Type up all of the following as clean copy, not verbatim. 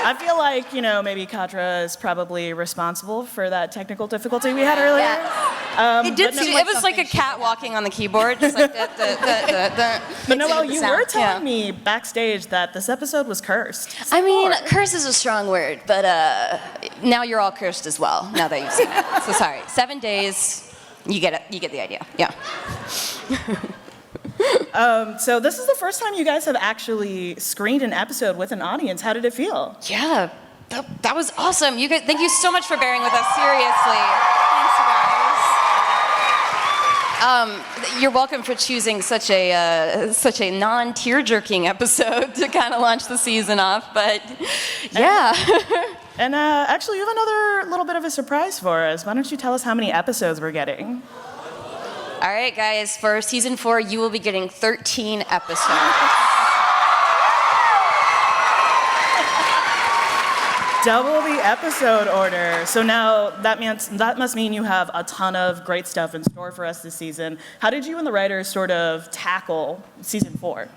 I feel like, maybe Catra is probably responsible for that technical difficulty we had earlier. Yeah. It was like a cat walking on the keyboard, just like But Noelle, you were telling me backstage that this episode was cursed. I mean, curse is a strong word, but now you're all cursed as well, now that you've seen it. So sorry, 7 days, you get it, you get the idea, yeah. So this is the first time you guys have actually screened an episode with an audience. How did it feel? Yeah, that was awesome. You guys, thank you so much for bearing with us, seriously. Thanks, you guys. You're welcome for choosing such a non-tear-jerking episode to kind of launch the season off, but yeah. And actually, you have another little bit of a surprise for us. Why don't you tell us how many episodes we're getting? All right, guys, for season 4, you will be getting 13 episodes. Double the episode order. So now that must mean you have a ton of great stuff in store for us this season. How did you and the writers sort of tackle season 4?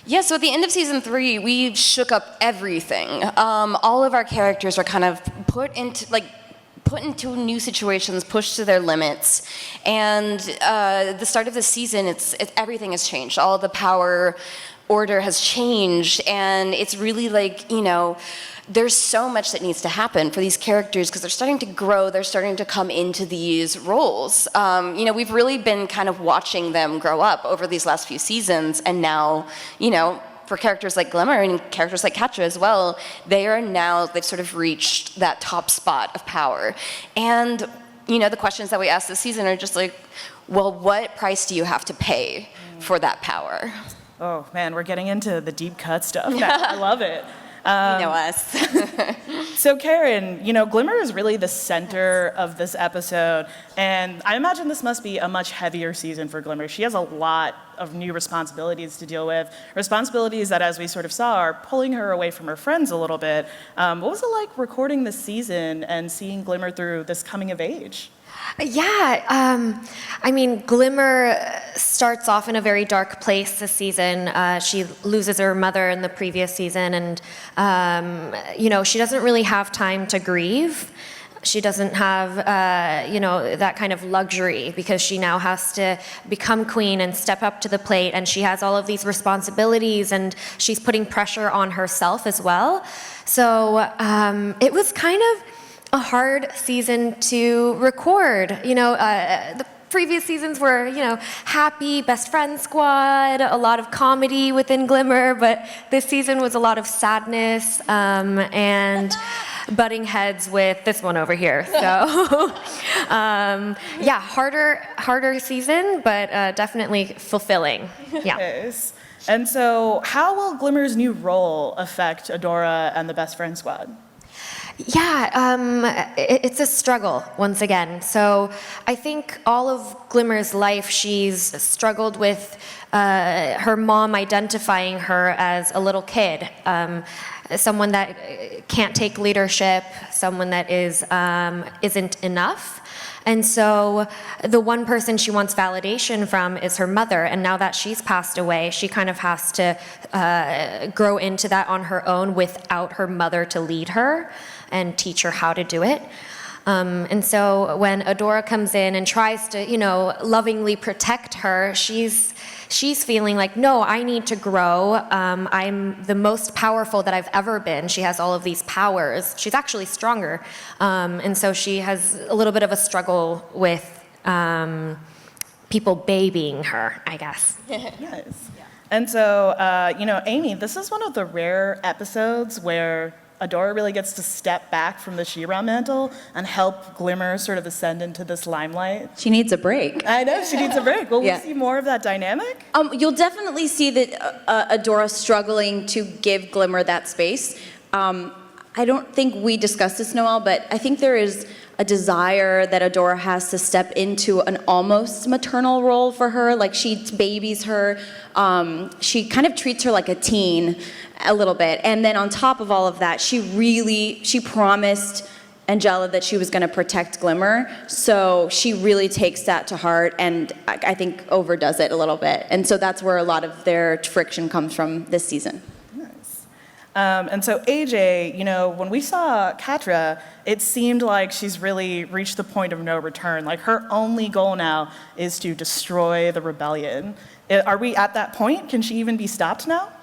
Yeah, so at the end of season 3, we shook up everything. All of our characters are kind of put into new situations, pushed to their limits, and the start of the season, everything has changed. All the power order has changed, and it's really like, there's so much that needs to happen for these characters because they're starting to grow, they're starting to come into these roles. We've really been kind of watching them grow up over these last few seasons, and now, for characters like Glimmer and characters like Catra as well, they've sort of reached that top spot of power. And, the questions that we asked this season are just like, well, what price do you have to pay for that power? Oh man, we're getting into the deep cut stuff now. I love it. You know us. So Karen, Glimmer is really the center of this episode, and I imagine this must be a much heavier season for Glimmer. She has a lot of new responsibilities to deal with, responsibilities that, as we sort of saw, are pulling her away from her friends a little bit. What was it like recording this season and seeing Glimmer through this coming of age? Yeah, Glimmer starts off in a very dark place this season. She loses her mother in the previous season, and, she doesn't really have time to grieve. She doesn't have, that kind of luxury because she now has to become queen and step up to the plate, and she has all of these responsibilities, and she's putting pressure on herself as well. So it was kind of a hard season to record. The previous seasons were, happy best friend squad, a lot of comedy within Glimmer, but this season was a lot of sadness and butting heads with this one over here. So, harder season, but definitely fulfilling. Yeah. Yes. And so, how will Glimmer's new role affect Adora and the best friend squad? Yeah, it's a struggle, once again. So I think all of Glimmer's life, she's struggled with her mom identifying her as a little kid, someone that can't take leadership, someone that isn't enough. And so the one person she wants validation from is her mother, and now that she's passed away, she kind of has to grow into that on her own without her mother to lead her and teach her how to do it. And so when Adora comes in and tries to, lovingly protect her, she's feeling like, no, I need to grow. I'm the most powerful that I've ever been. She has all of these powers. She's actually stronger. And so she has a little bit of a struggle with people babying her, I guess. Yes. And so, Aimee, this is one of the rare episodes where Adora really gets to step back from the She-Ra mantle and help Glimmer sort of ascend into this limelight. She needs a break. I know, she needs a break. Will we see more of that dynamic? You'll definitely see that Adora struggling to give Glimmer that space. I don't think we discussed this, Noelle, but I think there is a desire that Adora has to step into an almost maternal role for her. Like, she babies her. She kind of treats her like a teen a little bit. And then on top of all of that, she promised Angela that she was going to protect Glimmer. So she really takes that to heart and I think overdoes it a little bit. And so that's where a lot of their friction comes from this season. Nice. And so AJ, when we saw Catra, it seemed like she's really reached the point of no return. Like her only goal now is to destroy the rebellion. Are we at that point? Can she even be stopped now?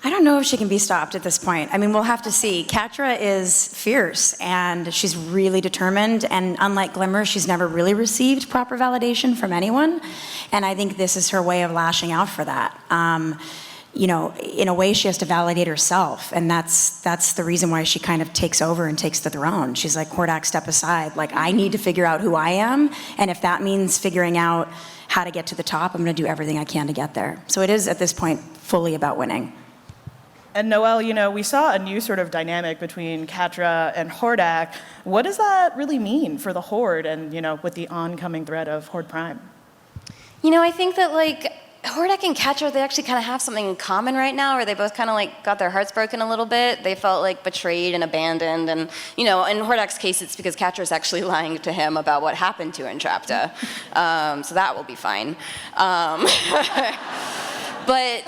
I don't know if she can be stopped at this point. I mean, we'll have to see. Catra is fierce, and she's really determined, and unlike Glimmer, she's never really received proper validation from anyone, and I think this is her way of lashing out for that. In a way, she has to validate herself, and that's the reason why she kind of takes over and takes the throne. She's like, Hordak, step aside. Like, I need to figure out who I am, and if that means figuring out how to get to the top, I'm going to do everything I can to get there. So it is, at this point, fully about winning. And Noelle, we saw a new sort of dynamic between Catra and Hordak. What does that really mean for the Horde and, with the oncoming threat of Horde Prime? I think that, Hordak and Catra, they actually kind of have something in common right now, where they both kind of got their hearts broken a little bit. They felt betrayed and abandoned, and in Hordak's case, it's because Catra's actually lying to him about what happened to Entrapta, so that will be fine. But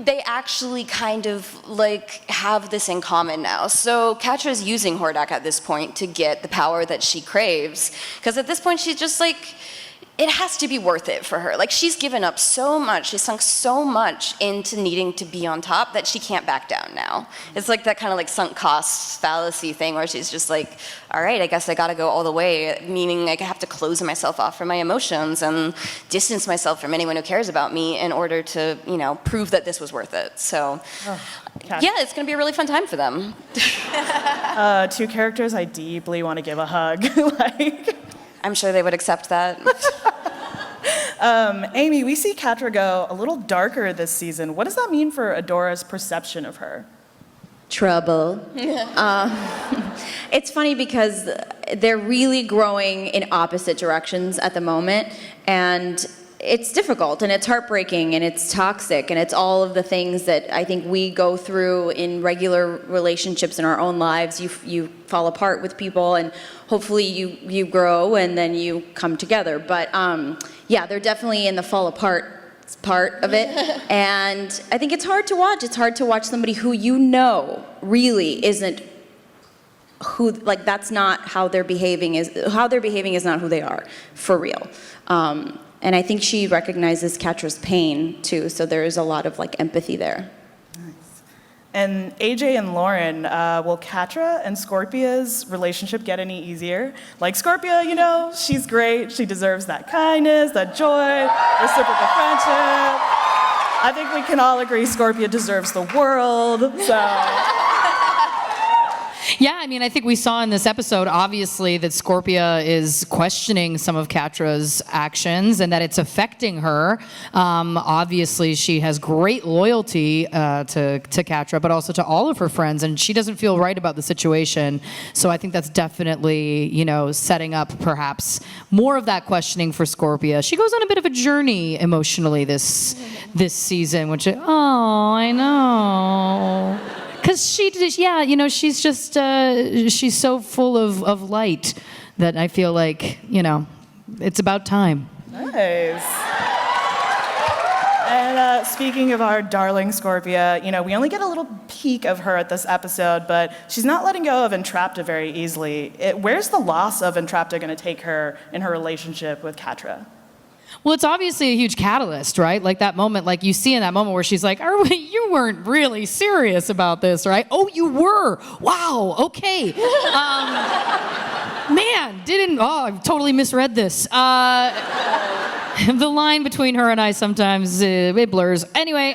they actually kind of have this in common now. So Catra's using Hordak at this point to get the power that she craves, because at this point she's just it has to be worth it for her. She's given up so much, she's sunk so much into needing to be on top that she can't back down now. It's that kind of sunk cost fallacy thing where she's just all right, I guess I gotta go all the way, meaning I have to close myself off from my emotions and distance myself from anyone who cares about me in order to, prove that this was worth it. So, yeah, it's gonna be a really fun time for them. Two characters I deeply want to give a hug. I'm sure they would accept that. Aimee, we see Catra go a little darker this season. What does that mean for Adora's perception of her? Trouble. It's funny because they're really growing in opposite directions at the moment, and it's difficult, and it's heartbreaking, and it's toxic, and it's all of the things that I think we go through in regular relationships in our own lives. You fall apart with people, and hopefully you grow, and then you come together. But yeah, they're definitely in the fall apart part of it, and I think it's hard to watch. It's hard to watch somebody who really isn't who, that's not how they're behaving is not who they are for real. And I think she recognizes Catra's pain too, so there is a lot of empathy there. Nice. And AJ and Lauren, will Catra and Scorpia's relationship get any easier? Scorpia, she's great. She deserves that kindness, that joy, reciprocal friendship. I think we can all agree Scorpia deserves the world, so... Yeah, I think we saw in this episode, obviously, that Scorpia is questioning some of Catra's actions and that it's affecting her. Obviously, she has great loyalty to Catra, but also to all of her friends, and she doesn't feel right about the situation. So I think that's definitely, setting up perhaps more of that questioning for Scorpia. She goes on a bit of a journey emotionally this season, which, I know. Because she's just, she's so full of light that I feel it's about time. Nice. And speaking of our darling Scorpia, we only get a little peek of her at this episode, but she's not letting go of Entrapta very easily. Where's the loss of Entrapta going to take her in her relationship with Catra? Well, it's obviously a huge catalyst, right? That moment, you see in that moment where she's like, you weren't really serious about this, right? Oh, you were. Wow, okay. Man, I totally misread this. The line between her and I sometimes, it blurs. Anyway,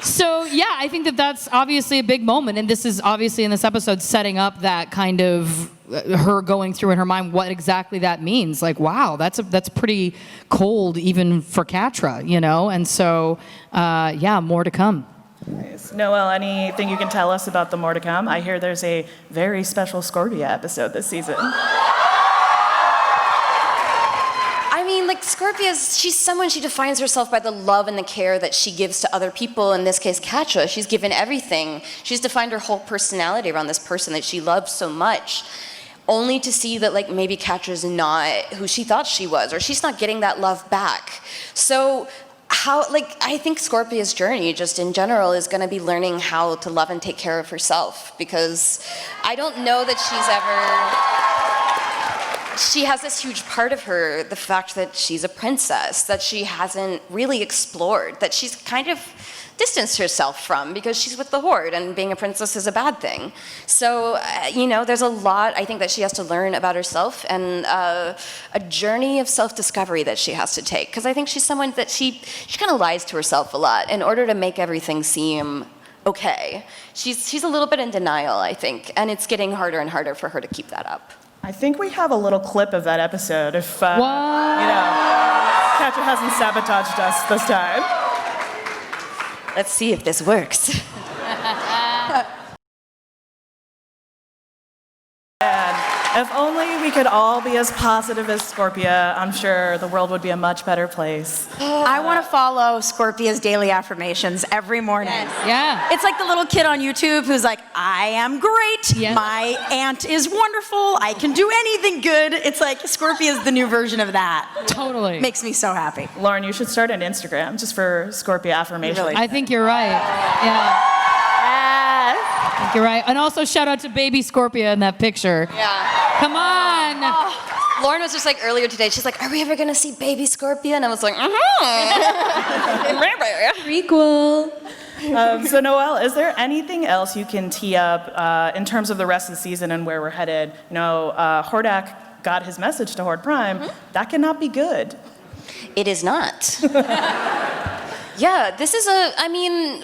so yeah, I think that's obviously a big moment, and this is obviously in this episode setting up that kind of her going through in her mind what exactly that means. Wow, that's pretty cold even for Catra, and so yeah, more to come. Nice. Noelle, anything you can tell us about the more to come? I hear there's a very special Scorpia episode this season. Scorpia, she's someone, she defines herself by the love and the care that she gives to other people. In this case, Catra, she's given everything. She's defined her whole personality around this person that she loves so much, only to see that maybe Catra's not who she thought she was, or she's not getting that love back. So I think Scorpia's journey, just in general, is going to be learning how to love and take care of herself, because I don't know that she has this huge part of her, the fact that she's a princess, that she hasn't really explored, that she's kind of distanced herself from because she's with the Horde and being a princess is a bad thing. So, there's a lot I think that she has to learn about herself, and a journey of self-discovery that she has to take. Because I think she's someone that she kind of lies to herself a lot in order to make everything seem okay. She's a little bit in denial, I think, and it's getting harder and harder for her to keep that up. I think we have a little clip of that episode if, Catra hasn't sabotaged us this time. Let's see if this works. And if only we could all be as positive as Scorpia, I'm sure the world would be a much better place. I want to follow Scorpia's daily affirmations every morning. Yeah. It's like the little kid on YouTube who's like, I am great. Yeah. My aunt is wonderful. I can do anything good. It's like Scorpia's the new version of that. Totally. Makes me so happy. Lauren, you should start an Instagram just for Scorpia affirmations. Really? I think you're right. Yeah. I think you're right. And also shout out to baby Scorpia in that picture. Yeah. Come on. Lauren was just like earlier today, she's like, are we ever gonna see baby Scorpia? And I was like, Prequel. So Noelle, is there anything else you can tee up in terms of the rest of the season and where we're headed? Hordak got his message to Horde Prime. That cannot be good. It is not. Yeah,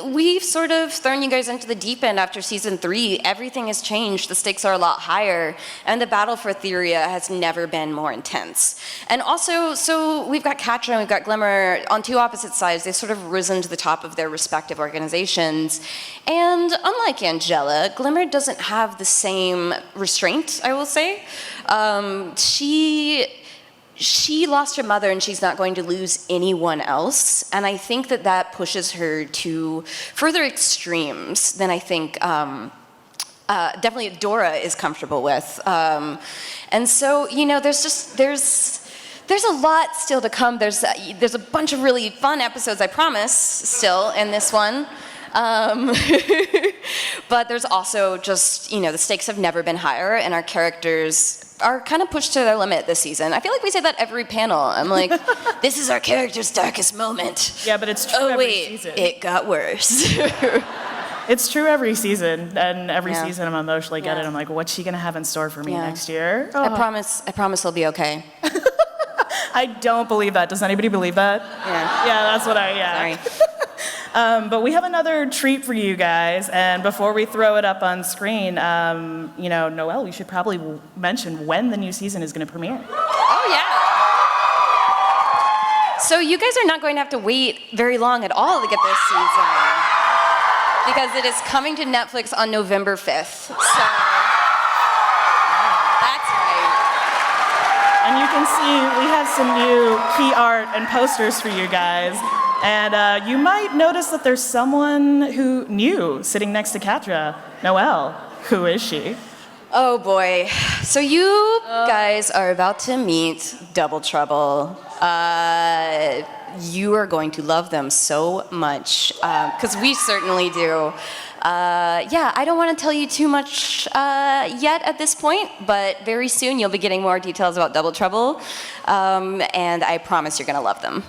we've sort of thrown you guys into the deep end after season 3. Everything has changed, the stakes are a lot higher, and the battle for Etheria has never been more intense. And also, so we've got Catra and we've got Glimmer on two opposite sides. They've sort of risen to the top of their respective organizations. And unlike Angela, Glimmer doesn't have the same restraint, I will say. She lost her mother and she's not going to lose anyone else. And I think that pushes her to further extremes than I think definitely Adora is comfortable with. And so, there's a lot still to come. There's a bunch of really fun episodes, I promise, still in this one. But there's also just, the stakes have never been higher, and our characters are kind of pushed to their limit this season. I feel like we say that every panel. I'm like, this is our character's darkest moment. Yeah, but it's true every season. It got worse. It's true every season, and every season I'm emotionally gutted. I'm like, what's she gonna have in store for me next year? Oh. I promise it'll be okay. I don't believe that. Does anybody believe that? Yeah. Yeah, that's what Sorry. But we have another treat for you guys, and before we throw it up on screen, Noelle, we should probably mention when the new season is going to premiere. Oh, yeah. So you guys are not going to have to wait very long at all to get this season, because it is coming to Netflix on November 5th. So that's right. And you can see we have some new key art and posters for you guys. And you might notice that there's someone who new sitting next to Catra. Noelle, who is she? Oh boy. So you guys are about to meet Double Trouble. You are going to love them so much, because we certainly do. I don't want to tell you too much yet at this point, but very soon you'll be getting more details about Double Trouble, and I promise you're going to love them.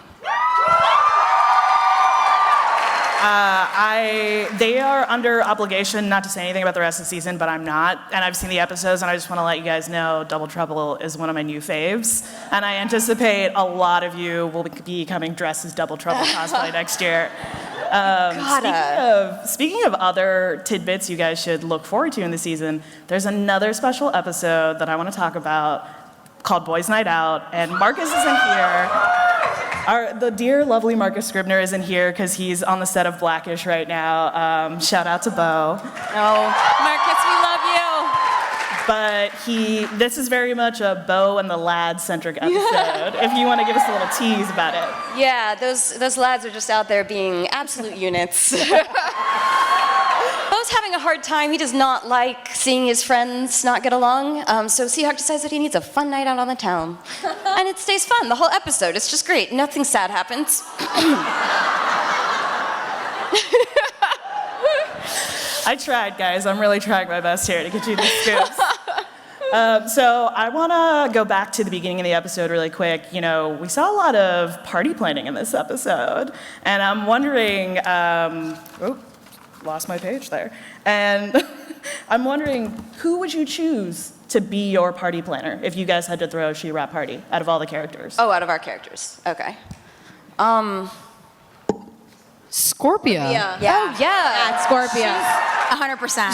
They are under obligation not to say anything about the rest of the season, but I'm not. And I've seen the episodes, and I just want to let you guys know Double Trouble is one of my new faves. And I anticipate a lot of you will be coming dressed as Double Trouble cosplay next year. Speaking of other tidbits you guys should look forward to in the season, there's another special episode that I want to talk about called Boys Night Out, and Marcus isn't here. The dear, lovely Marcus Scribner isn't here because he's on the set of Blackish right now. Shout out to Bo. Oh, Marcus, we love you. But this is very much a Bo and the lad-centric episode, if you want to give us a little tease about it. Yeah, those lads are just out there being absolute units. Bo's is having a hard time. He does not like seeing his friends not get along. So Seahawk decides that he needs a fun night out on the town. And it stays fun the whole episode. It's just great. Nothing sad happens. I tried, guys. I'm really trying my best here to get you the scoops. So I want to go back to the beginning of the episode really quick. You know, we saw a lot of party planning in this episode, and I'm wondering, lost my page there. And I'm wondering, who would you choose to be your party planner if you guys had to throw a she-rap party out of all the characters? Oh, out of our characters. Okay. Scorpia. Yeah. Oh, yeah. That's Scorpia. 100%.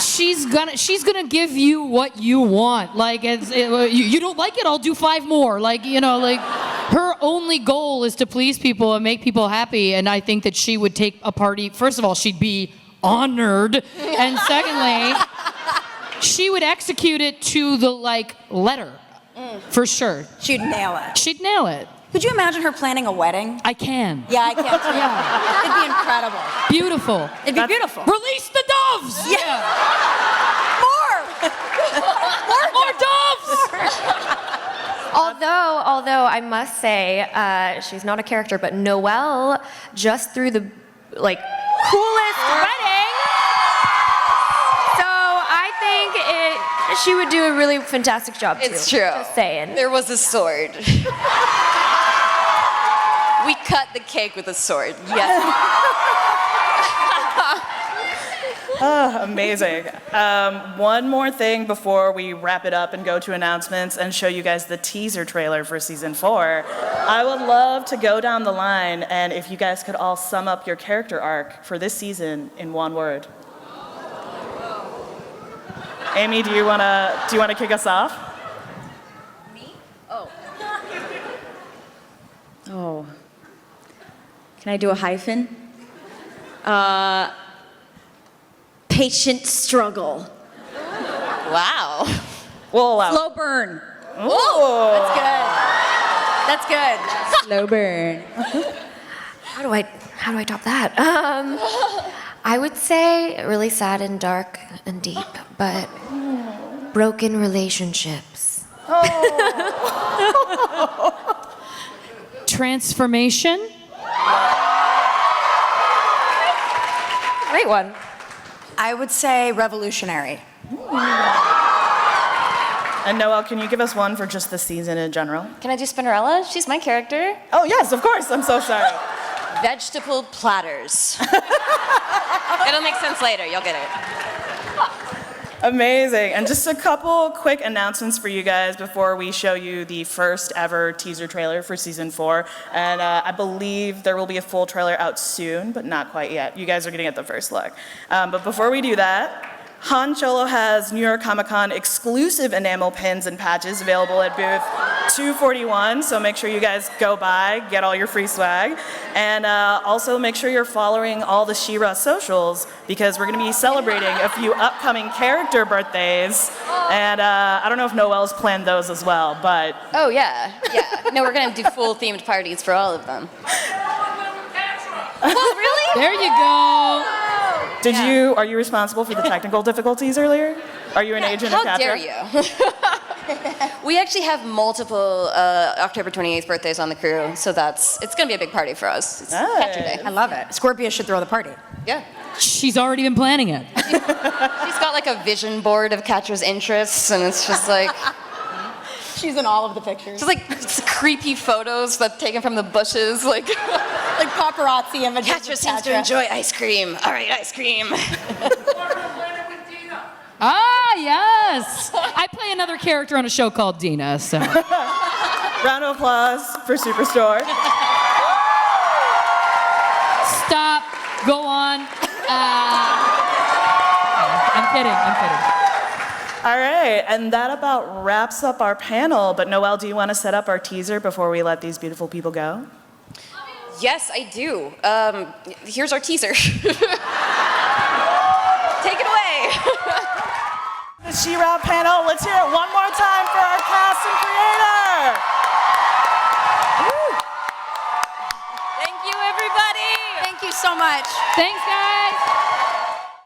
She's gonna give you what you want. Like you don't like it, I'll do 5 more. Like her only goal is to please people and make people happy. And I think that she would take a party. First of all, she'd be honored, and secondly, she would execute it to the letter, for sure. She'd nail it. She'd nail it. Could you imagine her planning a wedding? I can. Yeah, I can too. It'd be incredible. Beautiful. It'd be beautiful. Release the doves. Yeah. More doves. Although I must say, she's not a character, but Noelle just threw the coolest wedding. So I think she would do a really fantastic job too. It's true. Just saying. There was a sword. We cut the cake with a sword. Yes. Amazing. One more thing before we wrap it up and go to announcements and show you guys the teaser trailer for season 4. I would love to go down the line, and if you guys could all sum up your character arc for this season in one word. Aimee, do you wanna kick us off? Me? Oh. Can I do a hyphen? Patient struggle. Wow. We'll allow. Slow burn. Ooh. That's good. Slow burn. How do I top that? I would say really sad and dark and deep, but broken relationships. Transformation. Great one. I would say revolutionary. And Noelle, can you give us one for just the season in general? Can I do Spinnerella? She's my character. Oh yes, of course. I'm so sorry. Vegetable platters. It'll make sense later. You'll get it. Amazing. And just a couple quick announcements for you guys before we show you the first ever teaser trailer for season 4. And I believe there will be a full trailer out soon, but not quite yet. You guys are getting at the first look. But before we do that, Han Cholo has New York Comic Con exclusive enamel pins and patches available at booth 241, so make sure you guys go by, get all your free swag, and also make sure you're following all the She-Ra socials, because we're going to be celebrating a few upcoming character birthdays, and I don't know if Noelle's planned those as well, but... Oh, yeah. No, we're going to do full themed parties for all of them. Well, really? There you go. Are you responsible for the technical difficulties earlier? Are you an agent of Catra? How dare you? We actually have multiple October 28th birthdays on the crew, so it's going to be a big party for us. It's Catra Day. I love it. Scorpia should throw the party. Yeah. She's already been planning it. She's got like a vision board of Catra's interests, and it's just like... She's in all of the pictures. Just like creepy photos that taken from the bushes, like... Like paparazzi images. Catra seems to enjoy ice cream. All right, ice cream. Ah, yes. I play another character on a show called Dina, so. Round of applause for Superstore. Stop. Go on. I'm kidding. All right, and that about wraps up our panel, but Noelle, do you want to set up our teaser before we let these beautiful people go? Yes, I do. Here's our teaser. Take it away. The She-Ra panel, let's hear it one more time for our cast and creator. Woo. Thank you, everybody. Thank you so much. Thanks, guys.